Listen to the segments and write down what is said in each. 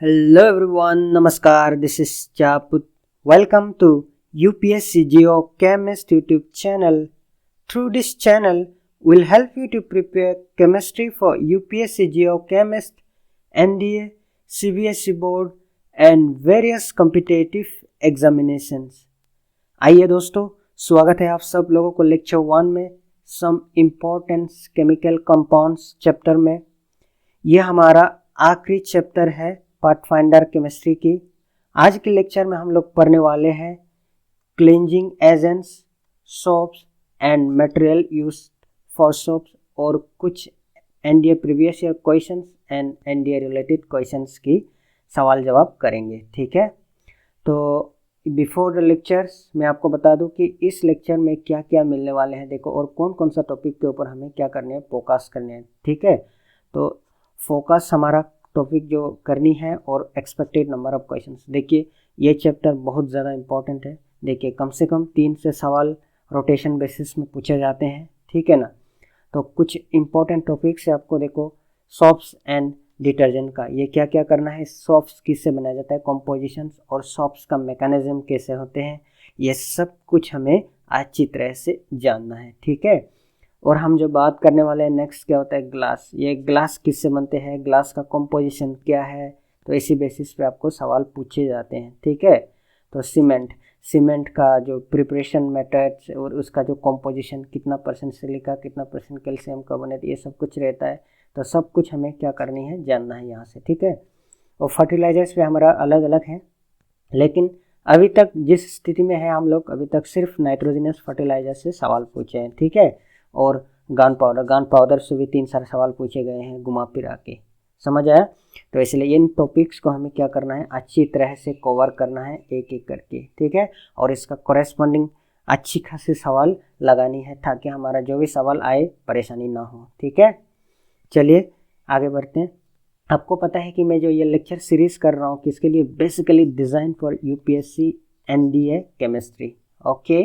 Hello everyone, Namaskar, this is Chaput. Welcome to UPSC Geochemist YouTube channel. Through this channel, we'll help you to prepare chemistry for UPSC Geochemist, NDA, CBSE board and various competitive examinations. आइए दोस्तों, स्वागत है आप सब लोगों को lecture 1 में सम importance chemical compounds chapter में। यह हमारा आखिरी चैप्टर है पार्ट फाइंडर केमिस्ट्री की। आज के लेक्चर में हम लोग पढ़ने वाले हैं cleansing agents, soaps and material used for soaps और कुछ NDA previous year questions and NDA related questions की सवाल जवाब करेंगे। ठीक है, तो बिफोर द लेक्चर्स मैं आपको बता दूं कि इस लेक्चर में क्या क्या मिलने वाले हैं, देखो, और कौन कौन सा टॉपिक के ऊपर हमें क्या करने हैं, फोकस करने हैं। ठीक है, तो फोकस हमारा टॉपिक जो करनी है और एक्सपेक्टेड नंबर ऑफ क्वेश्चंस। देखिए, ये चैप्टर बहुत ज़्यादा इंपॉर्टेंट है। देखिए, कम से कम 3 से सवाल रोटेशन बेसिस में पूछे जाते हैं। ठीक है ना, तो कुछ इंपॉर्टेंट टॉपिक्स है आपको। देखो, सोप्स एंड डिटर्जेंट का ये क्या क्या करना है, सोप्स किससे बनाया जाता है, कॉम्पोजिशंस, और सोप्स का मैकेनिज्म कैसे होते हैं, ये सब कुछ हमें अच्छी तरह से जानना है। ठीक है, और हम जो बात करने वाले हैं नेक्स्ट क्या होता है, ग्लास। ये ग्लास किससे बनते हैं, ग्लास का कॉम्पोजिशन क्या है, तो इसी बेसिस पे आपको सवाल पूछे जाते हैं। ठीक है, तो सीमेंट का जो प्रिपरेशन मेथड्स और उसका जो कॉम्पोजिशन, कितना परसेंट सिलिका, कितना परसेंट कैल्शियम कार्बोनेट, ये सब कुछ रहता है। तो सब कुछ हमें क्या करनी है, जानना है यहाँ से। ठीक है, और फर्टिलाइजर्स पे हमारा अलग अलग है, लेकिन अभी तक जिस स्थिति में है हम लोग, अभी तक सिर्फ नाइट्रोजनस फर्टिलाइजर से सवाल पूछे हैं। ठीक है, और गन पाउडर से भी 3 सारे सवाल पूछे गए हैं घुमा फिरा के, समझ आया। तो इसलिए इन टॉपिक्स को हमें क्या करना है, अच्छी तरह से कवर करना है एक एक करके। ठीक है, और इसका कॉरेस्पॉन्डिंग अच्छी खासी सवाल लगानी है ताकि हमारा जो भी सवाल आए परेशानी ना हो। ठीक है, चलिए आगे बढ़ते हैं। आपको पता है कि मैं जो ये लेक्चर सीरीज कर रहा हूँ किसके लिए, basically design for UPSC NDA chemistry. Okay,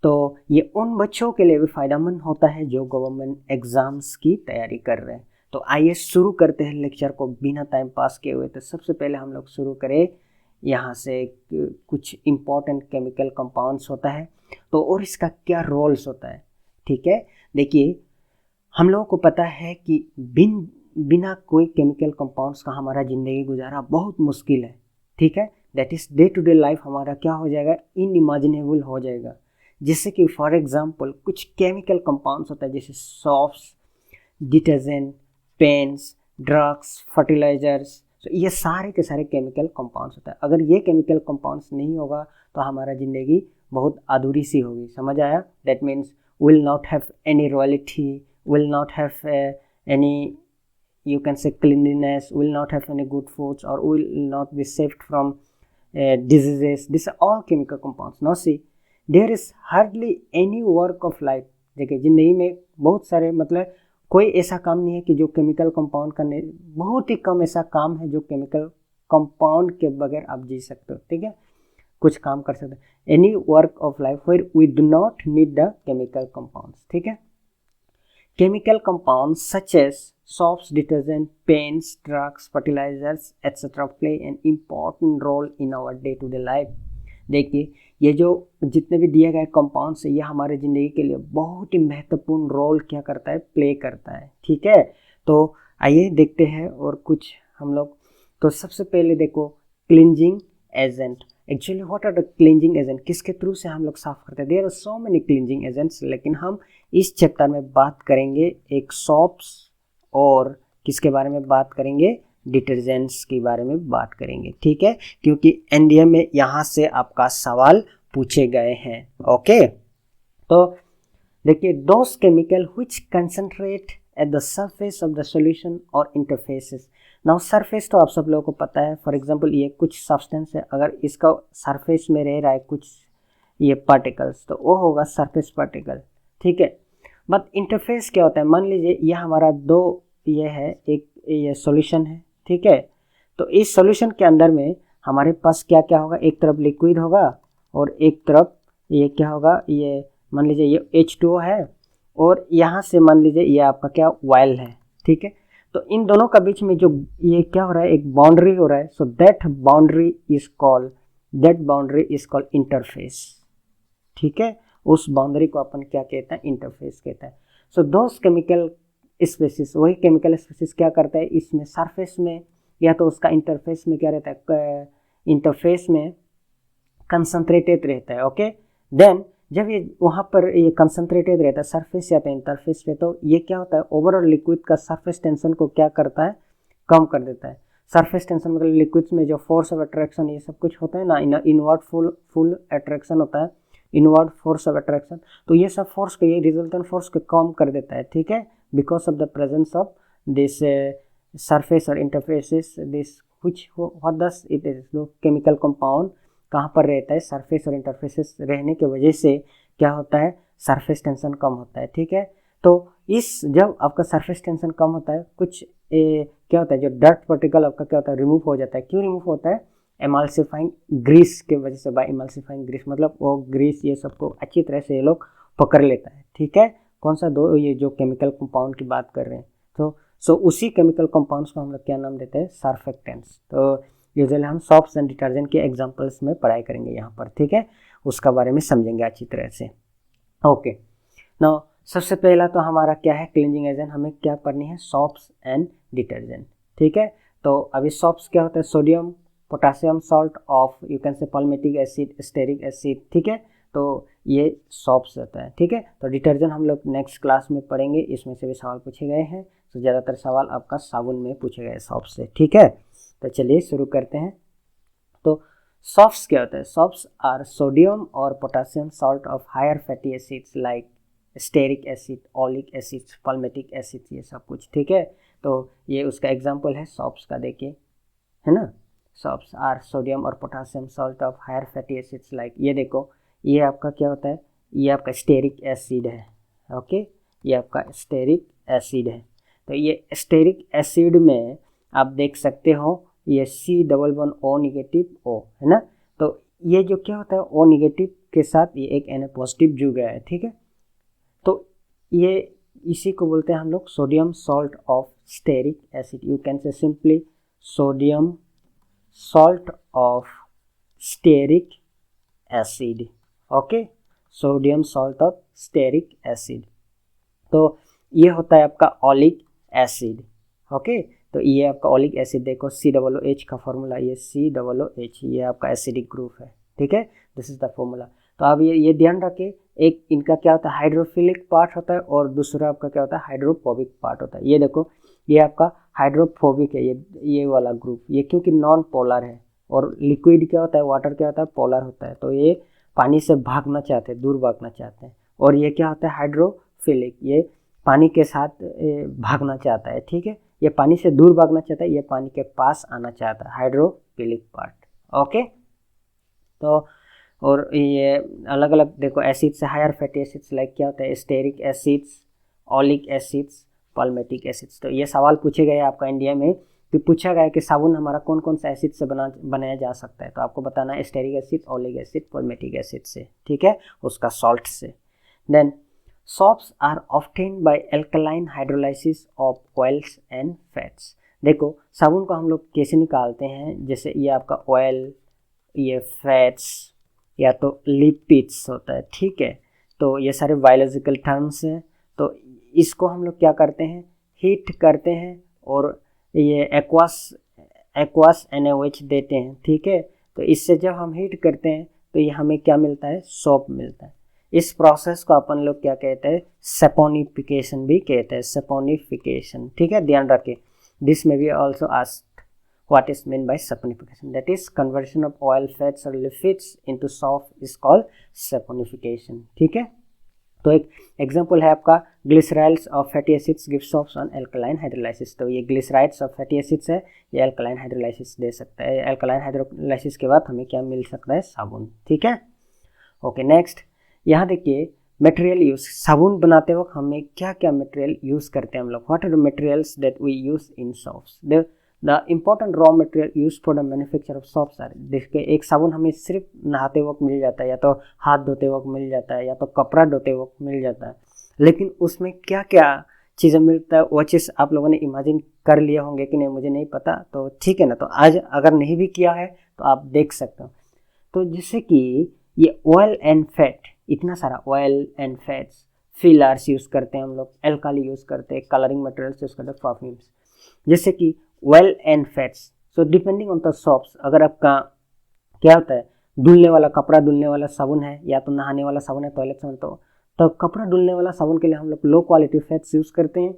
तो ये उन बच्चों के लिए भी फ़ायदेमंद होता है जो गवर्नमेंट एग्ज़ाम्स की तैयारी कर रहे हैं। तो आइए शुरू करते हैं लेक्चर को बिना टाइम पास किए हुए। तो सबसे पहले हम लोग शुरू करें यहाँ से, कुछ इम्पॉर्टेंट केमिकल कंपाउंड्स होता है तो और इसका क्या रोल्स होता है। ठीक है, देखिए, हम लोगों को पता है कि बिना कोई केमिकल कंपाउंड्स का हमारा ज़िंदगी गुजारा बहुत मुश्किल है। ठीक है, that is day to day life हमारा क्या हो जाएगा, इनइमेजिनेबल हो जाएगा। जैसे कि फॉर एग्जांपल कुछ केमिकल कंपाउंड्स होता है जैसे soaps, detergent, paints, drugs, fertilisers, तो ये सारे के सारे केमिकल कंपाउंड्स होता है। अगर ये केमिकल कंपाउंड्स नहीं होगा तो हमारा ज़िंदगी बहुत अधूरी सी होगी, समझ आया। That means will not have any royalty, will not have any, you can say, cleanliness, will not have any good foods, or will not be saved from diseases. These are all chemical compounds. Now see, there is hardly any work of life। देखिए, जिंदगी में बहुत सारे, मतलब कोई ऐसा काम नहीं है कि जो केमिकल कंपाउंड का नहीं, बहुत ही कम ऐसा काम है जो केमिकल कंपाउंड के बगैर आप जी सकते हो। ठीक है, कुछ काम कर सकते हैं। Any work of life where we do not need the chemical compounds. ठीक है, chemical compounds such as soaps, detergent, paints, drugs, fertilizers, etc. play an important role in our day-to-day life। देखिए, ये जो जितने भी दिए गए कंपाउंड्स है ये हमारे ज़िंदगी के लिए बहुत ही महत्वपूर्ण रोल क्या करता है, प्ले करता है। ठीक है, तो आइए देखते हैं और कुछ हम लोग। तो सबसे पहले देखो, cleansing agent. Actually what are the cleansing agent, किसके थ्रू से हम लोग साफ करते हैं। There are so many cleansing agents, लेकिन हम इस चैप्टर में बात करेंगे एक सोप्स और किसके बारे में बात करेंगे, डिटर्जेंट्स के बारे में बात करेंगे। ठीक है, क्योंकि एनडीए में यहाँ से आपका सवाल पूछे गए हैं। ओके, तो देखिए, those chemical which concentrate at the surface of the solution और इंटरफेसेस। नाउ सरफेस तो आप सब लोगों को पता है, फॉर एग्जांपल ये कुछ सब्सटेंस है, अगर इसका सरफेस में रह रहा है कुछ ये पार्टिकल्स, तो वो होगा सरफेस पार्टिकल। ठीक है, बट इंटरफेस क्या होता है, मान लीजिए ये हमारा ये है, एक ये सॉल्यूशन है। ठीक है, तो इस सॉल्यूशन के अंदर में हमारे पास क्या क्या होगा, एक तरफ लिक्विड होगा और एक तरफ ये क्या होगा, ये मान लीजिए ये H2O है और यहाँ से मान लीजिए ये आपका क्या, ऑयल है। ठीक है, तो इन दोनों का बीच में जो ये क्या हो रहा है, एक बाउंड्री हो रहा है, so that boundary is called interface. ठीक है, उस बाउंड्री को अपन क्या कहते हैं, इंटरफेस कहते हैं। सो दोस केमिकल स्पेसिस, वही केमिकल स्पेसिस क्या करता है, इसमें सरफेस में या तो उसका इंटरफेस में क्या रहता है, इंटरफेस में कंसंट्रेटेड रहता है। ओके, देन जब ये वहाँ पर ये कंसंट्रेटेड रहता है सरफेस या तो इंटरफेस पे, तो ये क्या होता है, ओवरऑल लिक्विड का सरफेस टेंशन को क्या करता है, कम कर देता है। सरफेस टेंशन मतलब लिक्विड्स में जो फोर्स ऑफ अट्रैक्शन ये सब कुछ होता है ना, इनवर्ड फुल अट्रैक्शन होता है, इनवर्ड फोर्स ऑफ अट्रैक्शन, तो ये सब फोर्स को, ये रिजल्टेंट फोर्स को कम कर देता है। ठीक है, because of the presence of this surface और interfaces, this which what does it is, दो केमिकल कंपाउंड कहाँ पर रहता है, सरफेस और इंटरफेसेस रहने की वजह से क्या होता है, सरफेस टेंशन कम होता है। ठीक है, तो इस जब आपका सरफेस टेंशन कम होता है, कुछ क्या होता है, जो डर्ट पार्टिकल आपका क्या होता है, रिमूव हो जाता है। क्यों रिमूव होता है, एमल्सिफाइंग ग्रीस के वजह से, बाय एमल्सिफाइंग ग्रीस, मतलब वो ग्रीस ये सबको अच्छी तरह से ये लोग पकड़ लेता है। ठीक है, कौन सा दो, ये जो केमिकल कंपाउंड की बात कर रहे हैं, तो सो उसी केमिकल कंपाउंड्स को हम लोग क्या नाम देते हैं, सर्फेक्टेंट्स। तो यूजुअली हम सॉप्स एंड डिटर्जेंट के एग्जांपल्स में पढ़ाई करेंगे यहाँ पर। ठीक है, उसका बारे में समझेंगे अच्छी तरह से। ओके, नाउ सबसे पहला तो हमारा क्या है, क्लींजिंग एजेंट हमें क्या करनी है, सॉप्स एंड डिटर्जेंट। ठीक है, तो अभी सॉप्स क्या होता है, sodium potassium salt of, you can say palmitic acid, stearic acid. ठीक है, तो ये सॉप्स होता है। ठीक है, तो डिटर्जेंट हम लोग नेक्स्ट क्लास में पढ़ेंगे, इसमें से भी सवाल पूछे गए हैं। तो ज़्यादातर सवाल आपका साबुन में पूछे गए सॉप से। ठीक है, तो चलिए शुरू करते हैं। तो सॉप्स क्या होता है, सॉप्स आर सोडियम और potassium salt of higher fatty acids like stearic acid, oleic acid, palmitic acid, ये सब कुछ। ठीक है, तो ये उसका एग्जांपल है सॉप्स का, देखिए, है ना, सॉप्स आर सोडियम और potassium salt of higher fatty acids like, ये देखो, ये आपका क्या होता है, ये आपका स्टेरिक एसिड है। ओके, ये आपका स्टेरिक एसिड है। तो ये स्टेरिक एसिड में आप देख सकते हो ये C++O नेगेटिव O है ना, तो ये जो क्या होता है, O नेगेटिव के साथ ये एक Na पॉजिटिव जुड़ गया है। ठीक है, तो ये इसी को बोलते हैं हम लोग sodium salt of stearic acid, you can say simply sodium salt of stearic acid. Okay, sodium salt of stearic acid, तो ये होता है आपका ऑलिक एसिड। ओके, तो ये आपका ऑलिक एसिड देखो, COOH का फॉर्मूला, ये COOH, ये आपका एसिडिक ग्रुप है। ठीक है, दिस इज द फॉर्मूला। तो अब ये ध्यान रखें, एक इनका क्या होता है, हाइड्रोफिलिक पार्ट होता है और दूसरा आपका क्या होता है, हाइड्रोफोबिक पार्ट होता है। ये देखो, ये आपका हाइड्रोफोबिक है, ये वाला ग्रुप, ये क्योंकि नॉन पोलर है, और लिक्विड क्या होता है, वाटर क्या होता है, पोलर होता है, तो ये पानी से भागना चाहते हैं, दूर भागना चाहते हैं। और ये क्या होता है, हाइड्रोफिलिक, ये पानी के साथ भागना चाहता है। ठीक है, ये पानी से दूर भागना चाहता है, ये पानी के पास आना चाहता है, हाइड्रोफिलिक पार्ट। ओके, तो और ये अलग अलग देखो, एसिड से हायर फैटी एसिड्स लाइक क्या होता है, stearic acids, oleic acids, palmitic acids. तो ये सवाल पूछे गए आपका इंडिया में, तो पूछा गया कि साबुन हमारा कौन कौन सा एसिड से बनाया जा सकता है, तो आपको बताना है stearic acid, oleic acid, palmitic acid से। ठीक है, उसका सॉल्ट से। Then soaps are obtained by alkaline hydrolysis of oils and fats. देखो, साबुन को हम लोग कैसे निकालते हैं, जैसे ये आपका ऑयल, ये फैट्स या तो लिपिड्स होता है। ठीक है, तो ये सारे बायोलॉजिकल टर्म्स हैं। तो इसको हम लोग क्या करते हैं, हीट करते हैं और ये एक्वास NaOH देते हैं। ठीक है, तो इससे जब हम हीट करते हैं तो ये हमें क्या मिलता है, सोप मिलता है। इस प्रोसेस को अपन लोग क्या कहते हैं, सैपोनिफिकेशन भी कहते हैं, सैपोनिफिकेशन। ठीक है, ध्यान रखें, दिस में भी also asked what is meant by saponification, that is conversion of oil, fats or lipids into soap is called saponification। ठीक है, तो एक एग्जांपल है आपका glycerides of fatty acids give soaps on alkaline hydrolysis. तो ये ग्लिसराइड्स ऑफ फैटी एसिड्स है, ये एल्कलाइन हाइड्रोलाइसिस दे सकता है। एल्कलाइन हाइड्रोलाइसिस के बाद हमें क्या मिल सकता है, साबुन। ठीक है, ओके, नेक्स्ट यहाँ देखिए, मटेरियल यूज, साबुन बनाते वक्त हमें क्या क्या मटेरियल यूज करते हैं हम लोग, what are the materials that we use in soaps. The important raw material use for the manufacture of soaps are, देखिए एक साबुन हमें सिर्फ नहाते वक्त मिल जाता है, या तो हाथ धोते वक्त मिल जाता है, या तो कपड़ा धोते वक्त मिल जाता है, लेकिन उसमें क्या क्या चीज़ें मिलता है, वो चीज़ आप लोगों ने इमेजिन कर लिए होंगे कि नहीं मुझे नहीं पता, तो ठीक है ना। तो आज अगर नहीं भी किया है तो आप देख सकते हो। तो जैसे कि ये ऑयल एंड फैट, इतना सारा oil and fats, fillers use करते हैं हम लोग, एल्काली यूज़ करते हैं, कलरिंग मटेरियल्स यूज़ करते हैं, परफ्यूम्स। जैसे कि oil and fats, so depending on the shops, अगर आपका क्या होता है धुलने वाला, कपड़ा धुलने वाला साबुन है या तो नहाने वाला साबुन है, टॉयलेट साबुन, तो कपड़ा धुलने वाला साबुन के लिए हम लोग लो क्वालिटी फैट्स यूज़ करते हैं।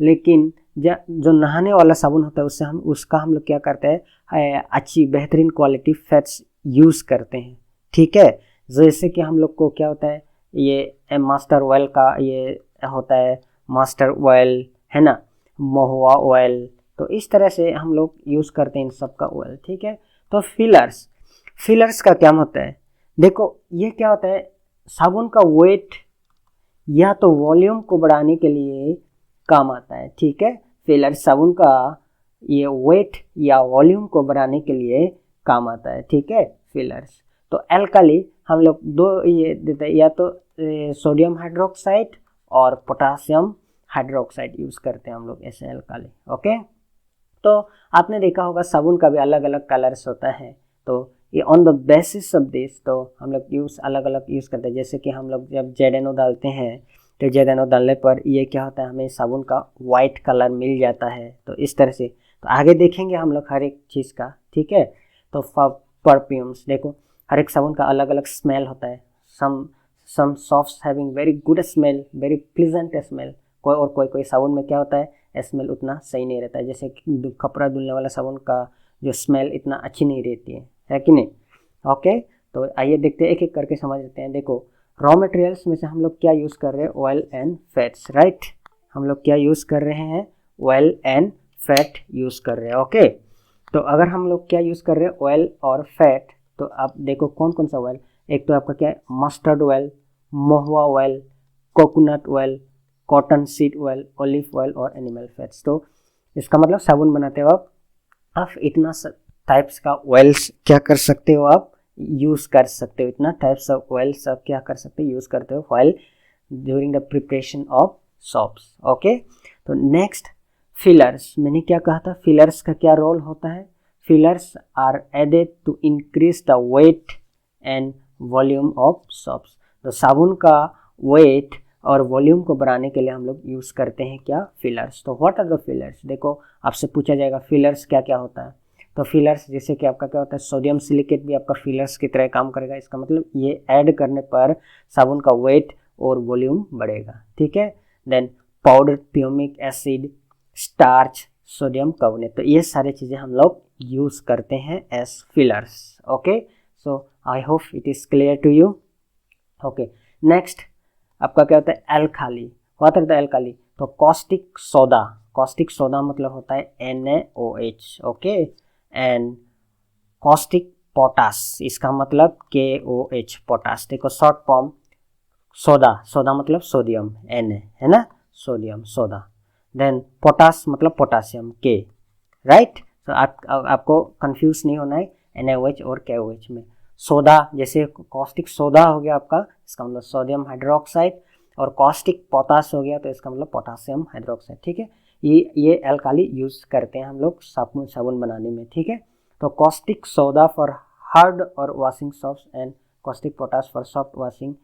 लेकिन जो नहाने वाला साबुन होता है उसका हम लोग क्या करते हैं अच्छी बेहतरीन क्वालिटी फैट्स यूज़ करते हैं, ठीक है। जैसे कि हम लोग को क्या होता है ये मास्टर ऑयल का ये होता है, मास्टर ऑयल है ना, महुआ ऑयल, तो इस तरह से हम लोग यूज़ करते हैं इन सब का ऑयल, ठीक है। तो फिलर्स का क्या होता है, देखो ये क्या होता है, साबुन का वेट या तो वॉल्यूम को बढ़ाने के लिए काम आता है, ठीक है। फिलर साबुन का ये वेट या वॉल्यूम को बढ़ाने के लिए काम आता है, ठीक है, फिलर्स। तो एल्काली हम लोग दो ये देते हैं, या तो सोडियम हाइड्रोक्साइड और पोटासियम हाइड्रोक्साइड यूज़ करते हैं हम लोग ऐसे एल्काली, ओके। तो आपने देखा होगा साबुन का भी अलग अलग कलर्स होता है, तो ये on the basis of this तो हम लोग अलग अलग यूज़ करते हैं। जैसे कि हम लोग जब जेडेनो डालते हैं तो जेडेनो डालने पर ये क्या होता है, हमें साबुन का वाइट कलर मिल जाता है, तो इस तरह से। तो आगे देखेंगे हम लोग हर एक चीज़ का, ठीक है। तो परफ्यूम्स देखो, हर एक साबुन का अलग अलग स्मेल होता है। Some softs having very good smell, very pleasant smell, कोई साबुन में क्या होता है स्मेल उतना सही नहीं रहता है। जैसे कपड़ा धुलने वाला साबुन का जो स्मेल इतना अच्छी नहीं रहती है कि नहीं, ओके। तो आइए देखते हैं, एक एक करके समझ लेते हैं। देखो रॉ मटेरियल्स में से हम लोग क्या यूज़ कर रहे हैं, ऑयल एंड फैट्स, राइट। हम लोग क्या यूज़ कर रहे हैं, ऑयल एंड फैट यूज़ कर रहे हैं, ओके। तो अगर हम लोग क्या यूज़ कर रहे हैं, ऑयल और फैट, तो आप देखो कौन कौन सा ऑयल, एक तो आपका क्या है mustard oil, mahua oil, coconut oil, cotton seed oil, olive oil और एनिमल फैट्स। तो इसका मतलब साबुन बनाते हो आप इतना टाइप्स का ऑयल्स क्या कर सकते हो, आप यूज़ कर सकते हो, इतना टाइप्स ऑफ ऑयल्स आप क्या कर सकते हो, यूज़ करते हो oil during the preparation of shops, okay. तो नेक्स्ट फिलर्स, मैंने क्या कहा था, फिलर्स का क्या रोल होता है, fillers are added to increase the weight and volume of soaps. तो साबुन का वेट और वॉल्यूम को बढ़ाने के लिए हम लोग यूज़ करते हैं क्या, फिलर्स। तो व्हाट आर द फिलर्स, देखो आपसे पूछा जाएगा फिलर्स क्या क्या होता है। तो फिलर्स जैसे कि आपका क्या होता है, सोडियम सिलिकेट भी आपका फिलर्स की तरह काम करेगा। इसका मतलब ये ऐड करने पर साबुन का वेट और वॉल्यूम बढ़ेगा, ठीक है। Then powder pumice acid, starch, sodium carbonate, तो ये सारी चीज़ें हम लोग यूज़ करते हैं as fillers, okay. So I hope it is clear to you, okay. Next आपका क्या होता है, alkali. What are the alkali, तो कॉस्टिक सोडा मतलब होता है NaOH, okay. And caustic potash, इसका मतलब KOH, पोटास। देखो शॉर्ट फॉर्म सोडा मतलब सोडियम, Na है ना, सोडियम सोडा। देन पोटास मतलब पोटासियम, K, राइट। तो आपको कंफ्यूज नहीं होना है NaOH और KOH में। सोडा जैसे कॉस्टिक सोडा हो गया आपका, इसका मतलब सोडियम हाइड्रोक्साइड, और कॉस्टिक पोटास हो गया तो इसका मतलब पोटासियम हाइड्रोक्साइड, ठीक है। ये एल्काली यूज़ करते हैं हम लोग साबुन बनाने में, ठीक है। तो कॉस्टिक सोडा फॉर हार्ड और washing soft and caustic potash for soft washing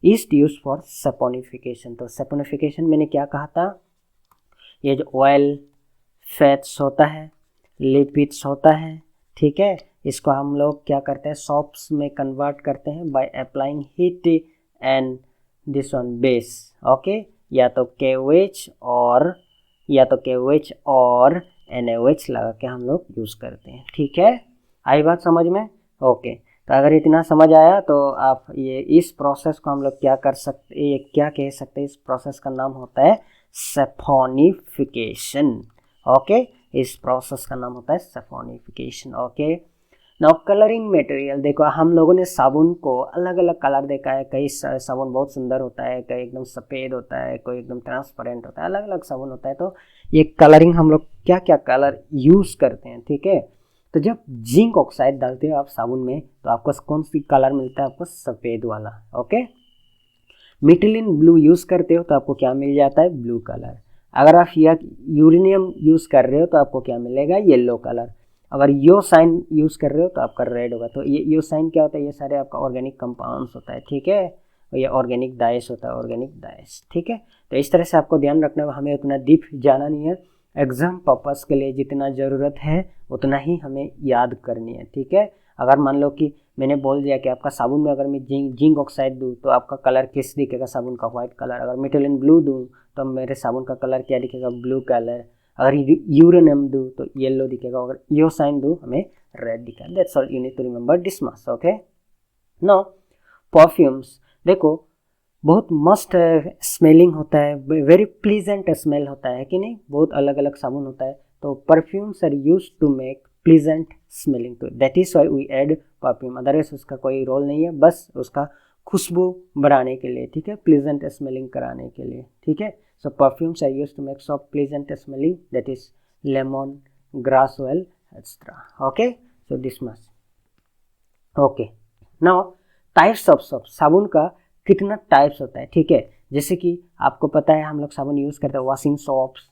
is use for saponification. तो सपोनिफिकेशन मैंने क्या कहा था, ये जो ऑयल फैट्स होता है, लिपिड्स होता है, ठीक है, इसको हम लोग क्या करते हैं, सॉप्स में कन्वर्ट करते हैं by applying heat and this one base, okay. या तो KOH और NaOH लगा के हम लोग यूज़ करते हैं, ठीक है। आई बात समझ में, ओके। तो अगर इतना समझ आया तो आप ये इस प्रोसेस को हम लोग क्या कर सकते, ये क्या कह सकते हैं, इस प्रोसेस का नाम होता है सैफोनिफिकेशन, ओके। इस प्रोसेस का नाम होता है सैफोनिफिकेशन, ओके। नाउ कलरिंग मटेरियल, देखो हम लोगों ने साबुन को अलग अलग कलर देखा है, कई साबुन बहुत सुंदर होता है, कई एकदम सफ़ेद होता है, कोई एकदम ट्रांसपेरेंट होता है, अलग अलग साबुन होता है। तो ये कलरिंग हम लोग क्या क्या कलर यूज़ करते हैं, ठीक है। तो जब जिंक ऑक्साइड डालते हो आप साबुन में तो आपको कौन सी कलर मिलता है, आपको सफ़ेद वाला, ओके। मेटिलिन ब्लू यूज़ करते हो तो आपको क्या मिल जाता है, ब्लू कलर। अगर आप यूरेनियम यूज़ कर रहे हो तो आपको क्या मिलेगा, येलो कलर। अगर यो साइन यूज़ कर रहे हो तो आपका रेड होगा। तो ये यो साइन क्या होता है, ये सारे आपका ऑर्गेनिक कंपाउंड्स होता है, ठीक है, और ये ऑर्गेनिक डाइस होता है, ऑर्गेनिक डाइस, ठीक है। तो इस तरह से आपको ध्यान रखना है, हमें उतना डीप जाना नहीं है, एग्जाम पर्पस के लिए जितना ज़रूरत है उतना ही हमें याद करनी है, ठीक है। अगर मान लो कि मैंने बोल दिया कि आपका साबुन में अगर मैं जिंक ऑक्साइड दूँ तो आपका कलर किस दिखेगा, साबुन का व्हाइट कलर। अगर मेटलिन ब्लू दूँ तो मेरे साबुन का कलर क्या दिखेगा, ब्लू कलर। अगर यूरेनियम दूँ तो येलो दिखेगा, अगर यो साइन दूँ हमें रेड दिखेगा। That's all you need to remember this much, okay. Now perfumes, देखो बहुत मस्त स्मेलिंग होता है, वेरी प्लीजेंट स्मेल होता है कि नहीं, बहुत अलग अलग साबुन होता है। तो perfumes are used to make pleasant smelling, तो that is why we add perfume, otherwise उसका कोई रोल नहीं है, बस उसका खुशबू बढ़ाने के लिए, ठीक है, प्लीजेंट स्मेलिंग कराने के लिए, ठीक है। So perfumes are used to make soft pleasant smelling, that is lemon, grass oil etcetera, okay. So this much, okay. Now types of soap, साबुन का कितना टाइप्स होता है, ठीक है। जैसे कि आपको पता है हम लोग साबुन यूज़ करते हैं, washing soaps,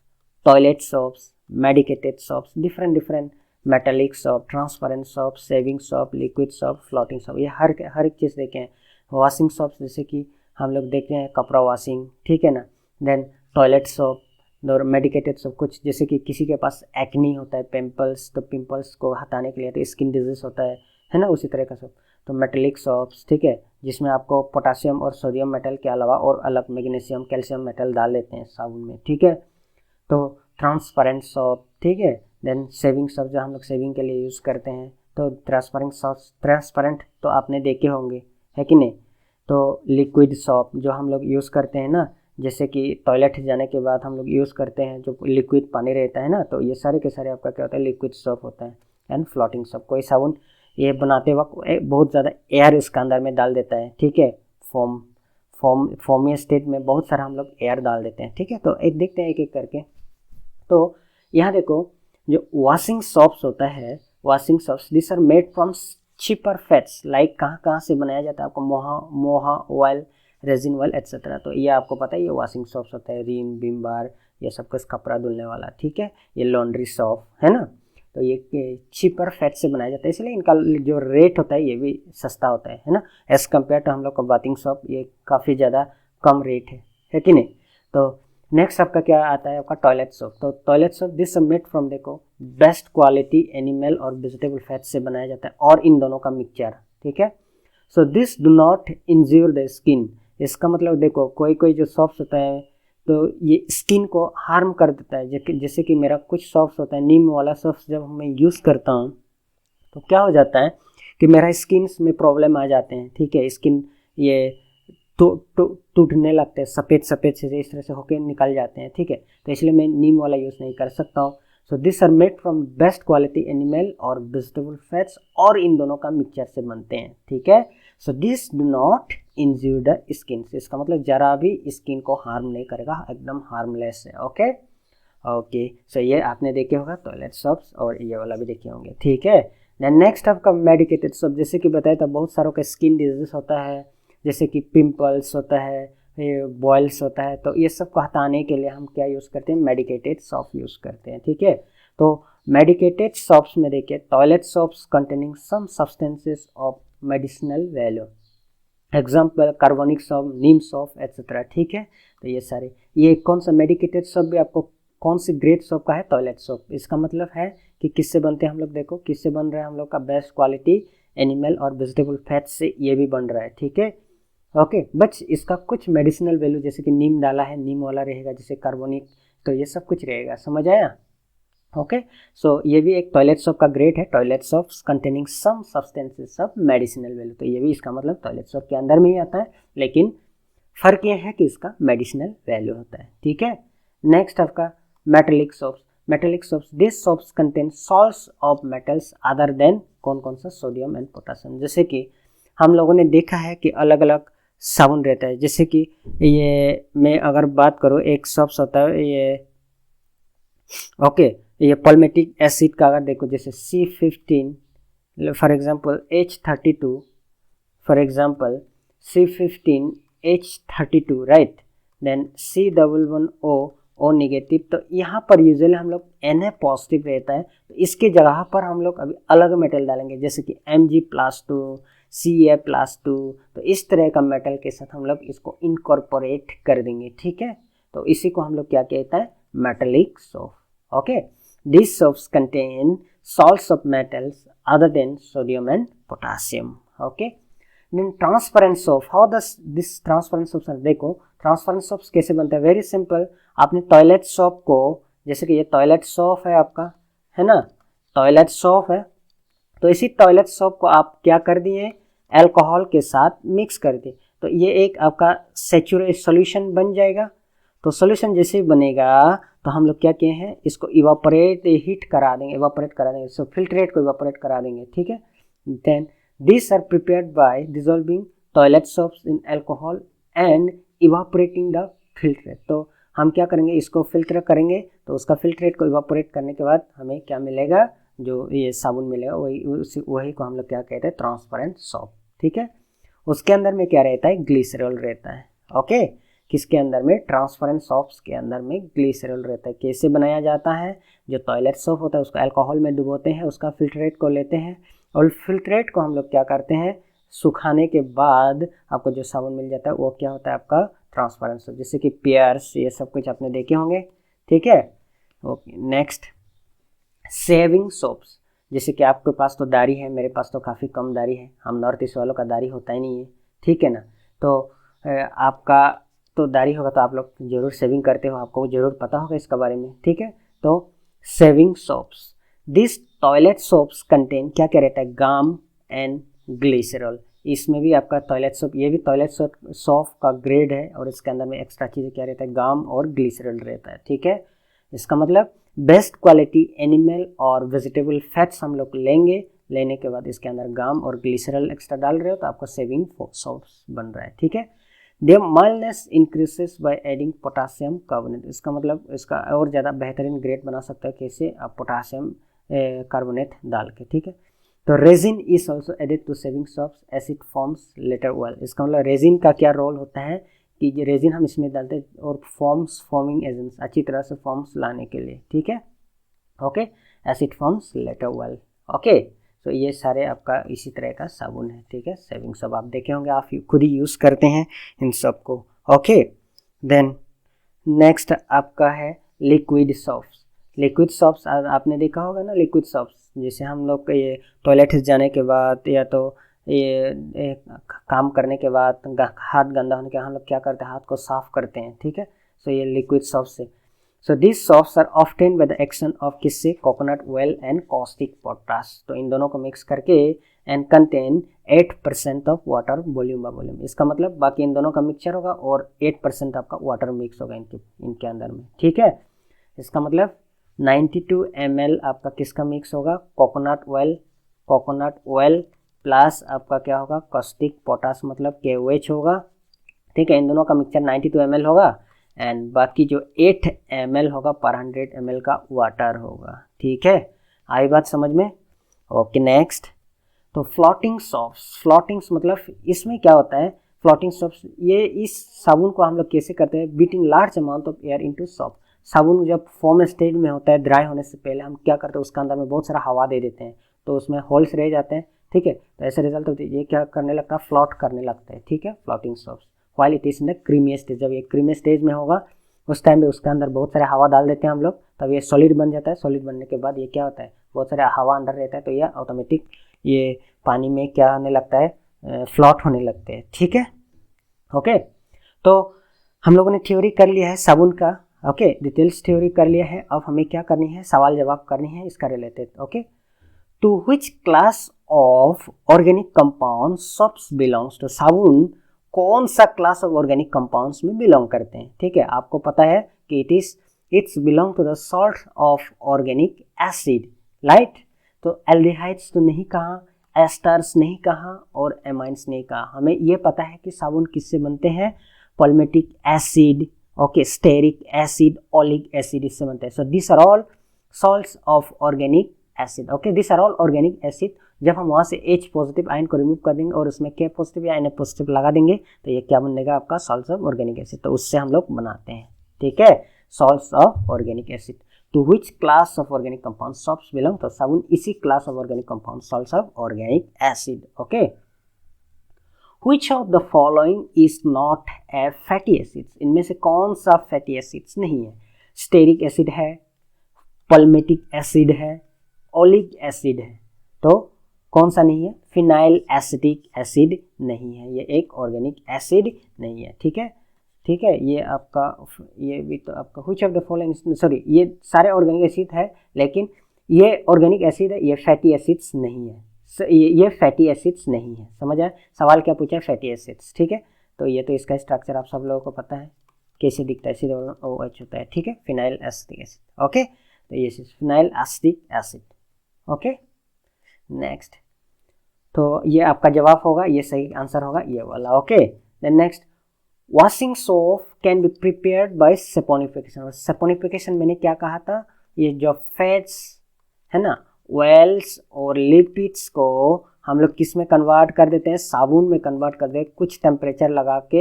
toilet soaps, medicated soaps, different different, metallic soap, transparent soap, saving soap, liquid soap, floating soap, ये हर एक चीज़ देखें। वॉशिंग सोप्स जैसे कि हम लोग देखते हैं कपड़ा वॉशिंग, ठीक है ना। देन टॉयलेट सोप और मेडिकेटेड सोप, कुछ जैसे कि किसी के पास एक्नी होता है, पिंपल्स, तो पिंपल्स को हटाने के लिए, तो स्किन डिजीज होता है ना, उसी तरह का सोप। तो मेटेलिक सोप्स, ठीक है, जिसमें आपको पोटासियम और सोडियम मेटल के अलावा और अलग मैग्नीशियम, कैल्शियम मेटल डाल देते हैं साबुन में, ठीक है। तो ट्रांसपेरेंट सोप, ठीक है। देन सेविंग सोप जो हम लोग सेविंग के लिए यूज़ करते हैं, तो ट्रांसपेरेंट सोप, ट्रांसपेरेंट तो आपने देखे होंगे, है कि नहीं। तो लिक्विड सोप जो हम लोग यूज़ करते हैं ना, जैसे कि टॉयलेट जाने के बाद हम लोग यूज़ करते हैं जो लिक्विड पानी रहता है ना, तो ये सारे के सारे आपका क्या होता है, लिक्विड सोप होता है। एंड फ्लोटिंग सोप, कोई साबुन ये बनाते वक्त बहुत ज़्यादा एयर इसका अंदर में डाल देता है, ठीक है, फॉर्मी स्टेट में बहुत सारा हम लोग एयर डाल देते हैं, ठीक है। तो एक देखते हैं एक एक करके। तो यहाँ देखो जो वॉशिंग सोप्स होता है, washing soaps this are made from cheaper fats, like कहाँ कहाँ से बनाया जाता है आपको, मोहा ऑयल, रेजिन ऑयल एक्सेट्रा। तो ये आपको पता है, ये वॉशिंग सोप्स होता है, रिन, विम बार, ये सब कुछ कपड़ा धुलने वाला, ठीक है। ये लॉन्ड्री सोप है ना, तो ये चीपर फैट से बनाया जाता है, इसलिए इनका जो रेट होता है ये भी सस्ता होता है ना, एज कम्पेयर टू हम लोग का बाथिंग सोप, ये काफ़ी ज़्यादा कम रेट है कि नहीं। तो नेक्स्ट आपका क्या आता है, आपका टॉयलेट सोप। तो toilet soap this made from, देखो बेस्ट क्वालिटी एनिमल और वेजिटेबल फैट से बनाया जाता है, और इन दोनों का मिक्सचर, ठीक है। So this do not इंज्योर the skin, इसका मतलब देखो कोई कोई जो सोप्स होता है तो ये स्किन को हार्म कर देता है, जैसे कि मेरा कुछ सॉफ्ट होता है, नीम वाला सॉफ्ट जब मैं यूज़ करता हूँ तो क्या हो जाता है कि मेरा स्किन में प्रॉब्लम आ जाते हैं, ठीक है, स्किन ये टूटने लगते हैं, सफ़ेद सफ़ेद से इस तरह से होकर निकल जाते हैं, ठीक है। तो इसलिए मैं नीम वाला यूज़ नहीं कर सकता हूँ। So this are made from best quality animal और वेजिटेबल फैट्स, और इन दोनों का मिक्सचर से बनते हैं, ठीक है। So this do not injure the skin, इसका मतलब जरा भी स्किन को हार्म नहीं करेगा, एकदम हार्मलेस है, ओके ओके। सो ये आपने देखे होगा टॉयलेट सोप्स, और ये वाला भी देखे होंगे, ठीक है। देन नेक्स्ट आपका मेडिकेटेड सोप, जैसे कि बताया था बहुत सारों का स्किन डिजीज होता है, जैसे कि पिंपल्स होता है, बॉयल्स होता है, तो ये सब को हटाने के लिए हम क्या यूज़ करते हैं, मेडिकेटेड सोप यूज़ करते हैं, ठीक है। तो मेडिकेटेड सोप्स में देखिए, toilet soaps containing some substances of medicinal value, example carbonic soap, neem soap etcetera, ठीक है। तो ये सारे, ये कौन सा मेडिकेटेड सोप भी आपको कौन सी ग्रेड सोप का है, टॉयलेट सोप। इसका मतलब है कि किससे बनते हैं हम लोग, देखो किससे बन रहा है हम लोग का, बेस्ट क्वालिटी एनिमल और वेजिटेबल फैट से ये भी बन रहा है, ठीक है, ओके। बट इसका कुछ मेडिसिनल वैल्यू, जैसे कि नीम डाला है, नीम वाला रहेगा, जैसे कार्बोनिक, तो ये सब कुछ रहेगा, समझ आया, ओके। सो ये भी एक टॉयलेट सोप का ग्रेड है, toilet soaps containing some substances of medicinal value, तो ये भी इसका मतलब टॉयलेट सोप के अंदर में ही आता है, लेकिन फर्क ये है कि इसका मेडिसिनल वैल्यू होता है, ठीक है। नेक्स्ट आपका metallic soaps, metallic soaps this soaps contain salts of metals other than, कौन कौन सा, सोडियम एंड पोटासियम। जैसे कि हम लोगों ने देखा है कि अलग अलग साबुन रहता है, जैसे कि ये मैं अगर बात करूँ, एक सोप्स होता है ये, ओके, ये पॉल्मेटिक एसिड का अगर देखो, जैसे C15 for example H32, for example C15H32, right. Then C11O O negative, तो यहाँ पर यूजुअली हम लोग Na पॉजिटिव रहता है, तो इसके जगह पर हम लोग अभी अलग मेटल डालेंगे, जैसे कि Mg+2, Ca+2, तो इस तरह का मेटल के साथ हम लोग इसको इनकॉर्पोरेट कर देंगे, ठीक है। तो इसी को हम लोग क्या कहता है, metallic soap. Okay, this soaps contain salts of metals other than sodium and potassium. Okay, then transparent soap, how does this transparent soaps are? देखो ट्रांसपेरेंट सोप्स कैसे बनता है, वेरी सिंपल। आपने टॉयलेट सोप को, जैसे कि ये टॉयलेट सोप है आपका, है ना, टॉयलेट सोप है, तो इसी टॉयलेट सोप को आप क्या कर दिए, अल्कोहल के साथ मिक्स कर दिए, तो ये एक आपका सैचुरेट सॉल्यूशन बन जाएगा। तो सॉल्यूशन जैसे बनेगा तो हम लोग क्या किए हैं, इसको इवापोरेट हीट करा देंगे, इवापोरेट करा देंगे, सो फिल्ट्रेट को इवापोरेट करा देंगे, ठीक है। Then this are prepared by dissolving toilet soaps in alcohol and evaporating the filtrate. तो हम क्या करेंगे, इसको फिल्टर करेंगे, तो उसका फिल्ट्रेट को इवापोरेट करने के बाद हमें क्या मिलेगा, जो ये साबुन मिलेगा, वही को हम लोग क्या कहते हैं, ट्रांसपेरेंट सोप, ठीक है। उसके अंदर में क्या रहता है, ग्लिसरॉल रहता है। ओके, किसके अंदर में, ट्रांसपेरेंट सोप्स के अंदर में ग्लिसरॉल रहता है। कैसे बनाया जाता है, जो टॉयलेट सोप होता है उसको अल्कोहल में डुबोते हैं, उसका फिल्ट्रेट को लेते हैं, और फिल्ट्रेट को हम लोग क्या करते हैं, सुखाने के बाद आपको जो साबुन मिल जाता है वो क्या होता है, आपका ट्रांसपेरेंट सोप, जैसे कि पियर्स, ये सब कुछ आपने देखे होंगे, ठीक है। ओके, नेक्स्ट सेविंग सोप्स, जैसे कि आपके पास तो दाढ़ी है, मेरे पास तो काफ़ी कम दाढ़ी है, हम नॉर्थ ईस्ट वालों का दाढ़ी होता ही नहीं है, ठीक है ना। तो आपका तो दाढ़ी होगा तो आप लोग जरूर सेविंग करते हो, आपको जरूर पता होगा इसका बारे में, ठीक है। तो saving soaps, this toilet soaps contain, क्या क्या रहता है, गाम एंड ग्लिसरॉल। इसमें भी आपका टॉयलेट सोप, ये भी टॉयलेट सोप का ग्रेड है, और इसके अंदर में एक्स्ट्रा चीज़ें क्या रहता है, गाम और ग्लिसरॉल रहता है, ठीक है। इसका मतलब बेस्ट क्वालिटी एनिमल और वेजिटेबल फैट्स हम लोग लेंगे, लेने के बाद इसके अंदर गाम और ग्लिसरॉल एक्स्ट्रा डाल रहे हो तो आपको सेविंग सोप्स बन रहा है, ठीक है। Their mildness increases by adding potassium carbonate, इसका मतलब इसका और ज़्यादा बेहतरीन ग्रेड बना सकता है कैसे, आप पोटासियम कार्बोनेट डाल के, ठीक है। तो resin is also added to shaving soaps as it forms lather oil, इसका मतलब रेजिन का क्या रोल होता है कि ये रेजिन हम इसमें डालते हैं और फॉर्मिंग एजेंट्स अच्छी तरह से फॉर्म्स लाने के लिए, ठीक है। Okay, as it forms lather oil. Okay, तो ये सारे आपका इसी तरह का साबुन है, ठीक है। सेविंग सोप आप देखे होंगे, आप खुद ही यूज़ करते हैं इन सब को। ओके, देन नेक्स्ट आपका है लिक्विड सोप्स। लिक्विड सोप्स आपने देखा होगा ना, लिक्विड सोप्स जैसे हम लोग ये टॉयलेट जाने के बाद या तो ये काम करने के बाद हाथ गंदा होने के हम लोग क्या करते हैं, हाथ को साफ करते हैं, ठीक है। सो ये लिक्विड सोप्स है। So this soaps are often by the action of किससे, coconut oil and caustic potash, तो इन दोनों को मिक्स करके and contain 8% of water volume by volume, इसका मतलब बाकी इन दोनों का मिक्सचर होगा और 8% आपका वाटर मिक्स होगा इनके अंदर में, ठीक है। इसका मतलब 92 ml आपका किसका मिक्स होगा, कोकोनट ऑयल प्लस आपका क्या होगा, कॉस्टिक पोटाश मतलब KOH होगा, ठीक है। इन दोनों का मिक्सचर 92 ml होगा एंड बाकी जो 8 ml होगा पर 100 ml का वाटर होगा, ठीक है। आई बात समझ में। ओके, नेक्स्ट तो फ्लोटिंग सोप्स। फ्लोटिंग्स मतलब इसमें क्या होता है, फ्लोटिंग सोप्स, ये इस साबुन को हम लोग कैसे करते हैं, beating large amount of air into soap. साबुन जब फॉर्म स्टेज में होता है, ड्राई होने से पहले हम क्या करते हैं, उसके अंदर में बहुत सारा हवा दे देते हैं, तो उसमें होल्स रह जाते हैं, ठीक है। तो ऐसे रिजल्ट होते हैं, ये क्या करने लगता है, फ्लोट करने लगता है, ठीक है, floating soaps. While it is in the creamy stage, जब ये क्रीमी स्टेज में होगा उस टाइम पे उसके अंदर बहुत सारे हवा डाल देते हैं हम लोग, तब ये सॉलिड बन जाता है। सॉलिड बनने के बाद ये क्या होता है, बहुत सारे हवा अंदर रहता है, तो ये ऑटोमेटिक ये पानी में क्या होने लगता है, फ्लोट होने लगते हैं, ठीक है। ओके, तो हम लोगों ने थ्योरी कर लिया है साबुन का, ओके, डिटेल्स थ्योरी कर लिया है। अब हमें क्या करनी है, सवाल जवाब करनी है इसका related. Okay, to which class of organic compound soaps belongs, तो साबुन कौन सा क्लास ऑफ ऑर्गेनिक कंपाउंड्स में बिलोंग करते हैं, ठीक है। आपको पता है कि it's belong to the salt of organic acid, right. तो एल्डिहाइड्स तो नहीं कहा, एस्टर्स नहीं कहा और एमाइंस नहीं कहा। हमें ये पता है कि साबुन किससे बनते हैं, palmitic acid, okay, stearic acid, oleic acid, इससे बनते हैं। So this are all salts of organic acid, okay, this are all organic acid. जब हम वहाँ से H पॉजिटिव आयन को रिमूव कर देंगे और उसमें K पॉजिटिव या Na पॉजिटिव लगा देंगे तो ये क्या बनेगा, आपका सॉल्ट्स ऑफ ऑर्गेनिक एसिड, तो उससे हम लोग बनाते हैं, ठीक है। salts of organic acid. To which class of organic compound soaps belong? तो साबुन इसी class of organic compound, salts of organic acid. Okay. Which of the following is not a fatty acids? इनमें से कौन सा fatty acids नहीं है? Stearic acid है, पल्मेटिक एसिड है, ओलिक एसिड है, तो कौन सा नहीं है? फिनाइल एसिटिक एसिड नहीं है, ये एक ऑर्गेनिक एसिड नहीं है। ठीक है, ठीक है, ये आपका, ये भी तो आपका which of the following, sorry ये सारे ऑर्गेनिक एसिड है, लेकिन ये ऑर्गेनिक एसिड है, ये फैटी एसिड्स नहीं है, ये फैटी एसिड्स नहीं है। समझ आया? सवाल क्या पूछा है? Fatty acids. ठीक है, तो ये तो इसका स्ट्रक्चर आप सब लोगों को पता है कैसे दिखता है, सीधे OH होता है। ठीक है, फिनाइल एसिटिक एसिड। ओके, तो ये phenyl acetic acid. Okay, next, तो ये आपका जवाब होगा, ये सही आंसर होगा ये वाला। Okay, then next, washing soap can be prepared by saponification. और सपोनिफिकेशन मैंने क्या कहा था? ये जो फैट्स है ना, ऑयल्स और लिपिड्स को हम लोग किस में कन्वर्ट कर देते हैं? साबुन में कन्वर्ट कर देते हैं, कुछ टेम्परेचर लगा के,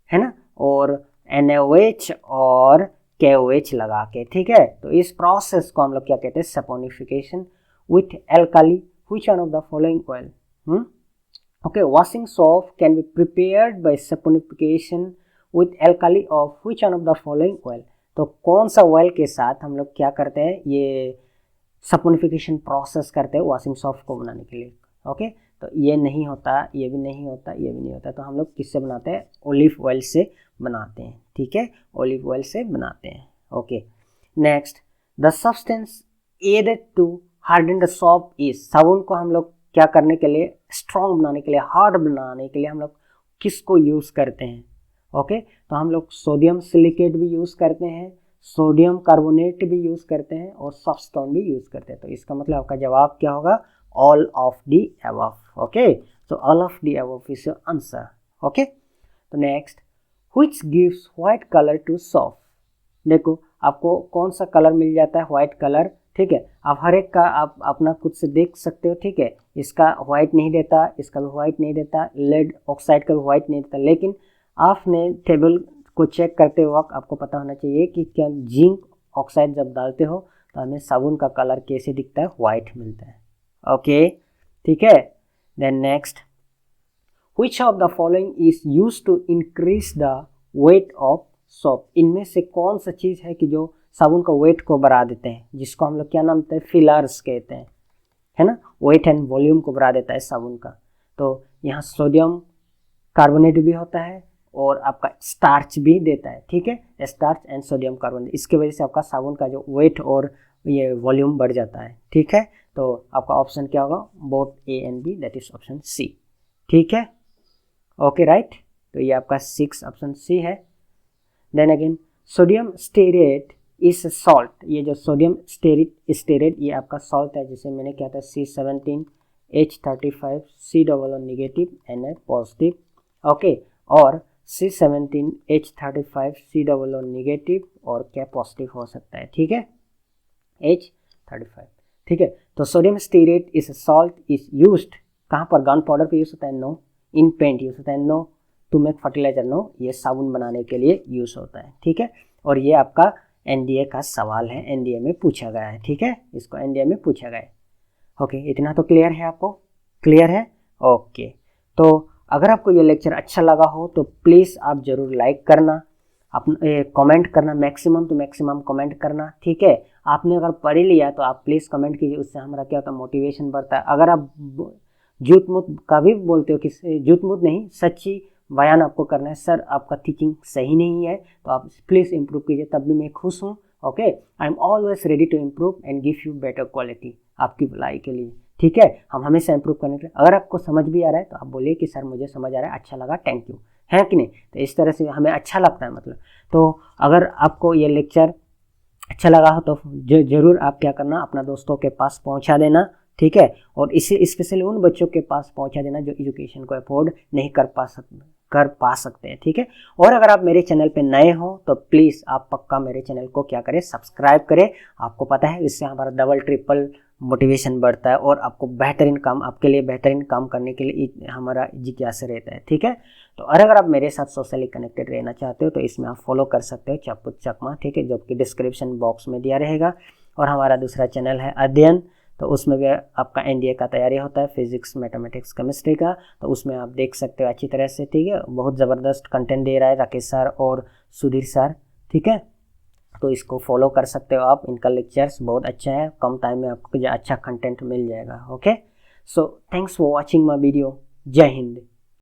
है ना, और NaOH और KOH लगा के। ठीक है, तो इस प्रोसेस को हम लोग क्या कहते हैं? Saponification with alkali. Which one of the following oil? Okay, washing soap can be prepared by saponification with alkali of which one of the following oil? तो कौन सा ऑयल के साथ हम लोग क्या करते हैं? ये सपोनिफिकेशन प्रोसेस करते हैं वॉशिंग सोप को बनाने के लिए। ओके, तो ये नहीं होता, ये भी नहीं होता, ये भी नहीं होता, तो हम लोग किससे बनाते हैं? ओलिव ऑयल से बनाते हैं। ठीक है, ओलिव ऑयल से बनाते हैं। Okay, next, the substance added to harden the soap is. साबुन को हम लोग क्या करने के लिए? स्ट्रॉन्ग बनाने के लिए, हार्ड बनाने के लिए हम लोग किसको यूज़ करते हैं? ओके, तो हम लोग सोडियम सिलिकेट भी यूज़ करते हैं, सोडियम कार्बोनेट भी यूज़ करते हैं, और सॉफ्टस्टोन भी यूज़ करते हैं। तो इसका मतलब आपका जवाब क्या होगा? All of the above. Okay, तो all of the above is your answer. Okay, तो next, which gives white colour to soap. देखो आपको कौन सा कलर मिल जाता है? White colour. ठीक है, आप हर एक का आप अपना खुद से देख सकते हो। ठीक है, इसका व्हाइट नहीं देता, इसका भी व्हाइट नहीं देता, लेड ऑक्साइड का भी व्हाइट नहीं देता, लेकिन आपने टेबल को चेक करते वक्त आपको पता होना चाहिए कि क्या जिंक ऑक्साइड जब डालते हो तो हमें साबुन का कलर कैसे दिखता है? व्हाइट मिलता है। ओके, ठीक है, then next, which of the following is used to increase the weight of soap. इनमें से कौन सा चीज़ है कि जो साबुन का वेट को बढ़ा देते हैं, जिसको हम लोग क्या नाम देते हैं? फिलर्स कहते हैं, है ना, वेट एंड वॉल्यूम को बढ़ा देता है साबुन का। तो यहाँ सोडियम कार्बोनेट भी होता है और आपका स्टार्च भी देता है। ठीक है, स्टार्च एंड सोडियम कार्बोनेट, इसकी वजह से आपका साबुन का जो वेट और ये वॉल्यूम बढ़ जाता है। ठीक है, तो आपका ऑप्शन क्या होगा? Both A and B, that is option C। ठीक है, ओके, राइट, तो ये आपका 6 ऑप्शन C है। देन अगेन, सोडियम स्टेरेट इस सॉल्ट। ये जो सोडियम स्टेरेट ये आपका सॉल्ट है, जिसे मैंने क्या था? C17H35 C=O negative Na positive. Okay, और C17H35 C=O नेगेटिव और क्या पॉजिटिव हो सकता है? ठीक है, H35। ठीक है, तो सोडियम स्टेरेट इस सॉल्ट इज यूज्ड कहाँ पर? गन पाउडर पे यूज होता है? नो। इन पेंट यूज होता है? No. To make fertilizer? No. ये साबुन बनाने के लिए यूज होता है। ठीक है, और ये आपका NDA का सवाल है, NDA में पूछा गया है। ठीक है, इसको NDA में पूछा गया है। ओके, इतना तो क्लियर है आपको? क्लियर है? ओके, तो अगर आपको ये लेक्चर अच्छा लगा हो तो प्लीज़ आप ज़रूर लाइक करना, कमेंट करना, मैक्सिमम टू मैक्सिमम कमेंट करना। ठीक है, आपने अगर पढ़ लिया तो आप प्लीज़ कमेंट कीजिए, उससे हमारा क्या होता है? मोटिवेशन बढ़ता है। अगर आप झूठ मूठ का भी बोलते हो कि झूठ मूठ नहीं, सच्ची बयान आपको करना है, सर आपका टीचिंग सही नहीं है, तो आप प्लीज़ इम्प्रूव कीजिए, तब भी मैं खुश हूँ। Okay, I am always ready to improve and give you better quality, आपकी भलाई के लिए। ठीक है, हम हमेशा इम्प्रूव करने के लिए। अगर आपको समझ भी आ रहा है तो आप बोलिए कि सर मुझे समझ आ रहा है, अच्छा लगा, थैंक यू, है कि नहीं? तो इस तरह से हमें अच्छा लगता है मतलब। तो अगर आपको ये लेक्चर अच्छा लगा हो तो ज़रूर आप क्या करना, अपना दोस्तों के पास पहुँचा देना। ठीक है, और इसे स्पेशली उन बच्चों के पास पहुँचा देना जो एजुकेशन को अफोर्ड नहीं कर पा सकते हैं। ठीक है, और अगर आप मेरे चैनल पे नए हो तो प्लीज़ आप पक्का मेरे चैनल को क्या करें? सब्सक्राइब करें। आपको पता है इससे हमारा डबल ट्रिपल मोटिवेशन बढ़ता है और आपको बेहतरीन काम, आपके लिए बेहतरीन काम करने के लिए हमारा जिज्ञासा रहता है। ठीक है, तो अगर आप मेरे साथ सोशली कनेक्टेड रहना चाहते हो तो इसमें आप फॉलो कर सकते हो चापुत चकमा। ठीक है, जो कि डिस्क्रिप्शन बॉक्स में दिया रहेगा। और हमारा दूसरा चैनल है अध्ययन, तो उसमें भी आपका एनडीए का तैयारी होता है, फिजिक्स, मैथमेटिक्स, केमिस्ट्री का, तो उसमें आप देख सकते हो अच्छी तरह से। ठीक है, बहुत ज़बरदस्त कंटेंट दे रहा है राकेश सर और सुधीर सर। ठीक है, तो इसको फॉलो कर सकते हो आप, इनका लेक्चर्स बहुत अच्छा है, कम टाइम में आपको अच्छा कंटेंट मिल जाएगा। Okay, so thanks for watching my video. जय हिंद।